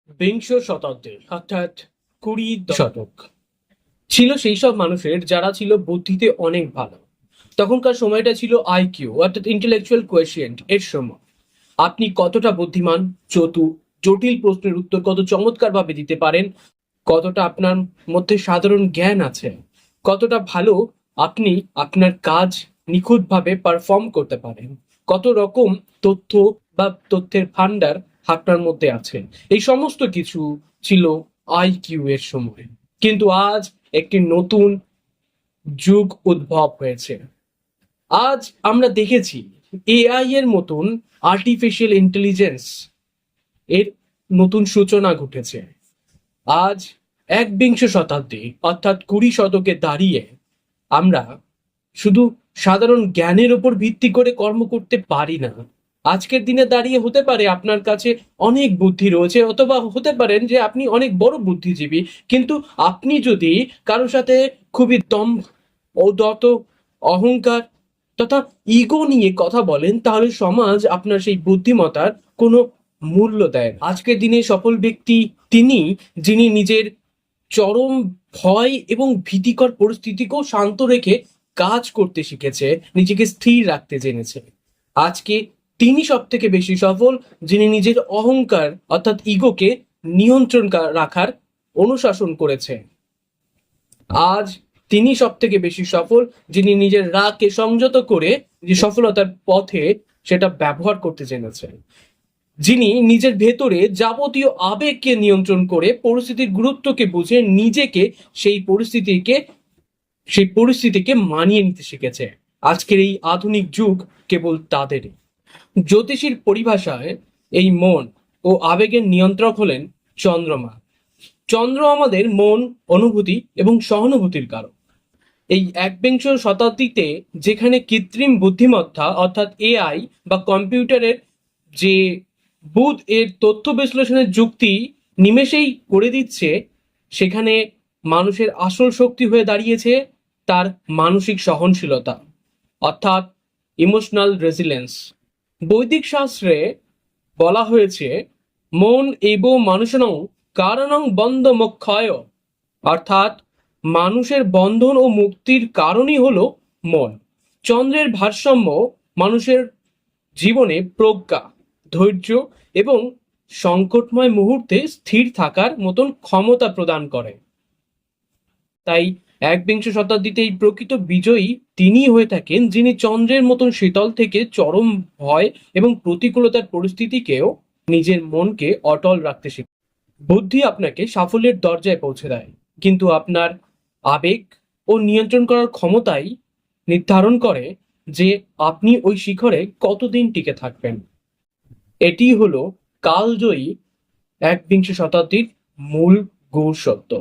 বিংশ শতাব্দী অর্থাৎ 20 শতক ছিল সেই সব মানুষের যারা ছিল বুদ্ধিতে অনেক ভালো। তখনকার সময়টা ছিল আইকিউ অর্থাৎ ইন্টেলেকচুয়াল কোয়েশিয়েন্ট এর সময়। আপনি কতটা বুদ্ধিমান, চতুর, জটিল প্রশ্নের উত্তর কত চমৎকার ভাবে দিতে পারেন, কতটা আপনার মধ্যে সাধারণ জ্ঞান আছে, কতটা ভালো আপনি আপনার কাজ নিখুঁতভাবে পারফর্ম করতে পারেন, কত রকম তথ্য বা তথ্যের ভান্ডার আপনার মধ্যে আছে, এই সমস্ত কিছু ছিল আইকিউ এর সময়। কিন্তু আজ একটি নতুন যুগ উদ্ভব হয়েছে। আজ আমরা দেখেছি এআই এর মতন আর্টিফিশিয়াল ইন্টেলিজেন্স এর নতুন সূচনা ঘটেছে। আজ একবিংশ শতাব্দী অর্থাৎ 20 শতকে দাঁড়িয়ে আমরা শুধু সাধারণ জ্ঞানের উপর ভিত্তি করে কর্ম করতে পারি না। আজকের দিনে দাঁড়িয়ে হতে পারে আপনার কাছে অনেক বুদ্ধি রয়েছে, অথবা হতে পারেন যে আপনি অনেক বড় বুদ্ধিজীবী, কিন্তু আপনি যদি কারোর সাথে খুবই দম্ভ, ঔদ্ধত, অহংকার তথা ইগো নিয়ে কথা বলেন, তাহলে সমাজ আপনার সেই বুদ্ধিমত্তার কোনো মূল্য দেয় না। আজকের দিনে সফল ব্যক্তি তিনি, যিনি নিজের চরম ভয় এবং ভীতিকর পরিস্থিতিকেও শান্ত রেখে কাজ করতে শিখেছে, নিজেকে স্থির রাখতে জেনেছে। আজকে তিনি সব থেকে বেশি সফল, যিনি নিজের অহংকার অর্থাৎ ইগোকে নিয়ন্ত্রণ রাখার অনুশাসন করেছে। আজ তিনি সব থেকে বেশি সফল, যিনি নিজের রাগকে সংযত করে যে সফলতার পথে সেটা ব্যবহার করতে জেনেছেন। যিনি নিজের ভেতরে যাবতীয় আবেগকে নিয়ন্ত্রণ করে পরিস্থিতির গুরুত্বকে বুঝে নিজেকে সেই পরিস্থিতিকে মানিয়ে নিতে শিখেছে। আজকের এই আধুনিক যুগ কেবল তাদেরই। জ্যোতিষীর পরিভাষায় এই মন ও আবেগের নিয়ন্ত্রক হলেন চন্দ্রমা। চন্দ্র আমাদের মন, অনুভূতি এবং সহানুভূতির কারক। এই একবিংশ শতাব্দীতে যেখানে কৃত্রিম বুদ্ধিমত্তা অর্থাৎ এআই বা কম্পিউটারের যে বুধ এর তথ্য বিশ্লেষণের যুক্তি নিমেষেই করে দিচ্ছে, সেখানে মানুষের আসল শক্তি হয়ে দাঁড়িয়েছে তার মানসিক সহনশীলতা অর্থাৎ ইমোশনাল রেজিলেন্স। বৈদিক শাস্ত্রে বলা হয়েছে মন এব মানুষনং কারণং বন্ধ মোক্ষয়, অর্থাৎ মানুষের বন্ধন ও মুক্তির কারণই হলো মন। চন্দ্রের ভারসাম্য মানুষের জীবনে প্রজ্ঞা, ধৈর্য এবং সংকটময় মুহূর্তে স্থির থাকার মতন ক্ষমতা প্রদান করে। তাই একবিংশ শতাব্দীতে এই প্রকৃত বিজয়ী তিনিই হয়ে থাকেন, যিনি চন্দ্রের মতন শীতল থেকে চরম ভয় এবং প্রতিকূলতার পরিস্থিতিকেও নিজের মনকে অটল রাখতে শেখে। বুদ্ধি আপনাকে সাফল্যের দরজায় পৌঁছে দেয়, কিন্তু আপনার আবেগ ও নিয়ন্ত্রণ করার ক্ষমতাই নির্ধারণ করে যে আপনি ওই শিখরে কতদিন টিকে থাকবেন। এটি হলো কালজয়ী একবিংশ শতাব্দীর মূল গৌর সত্য।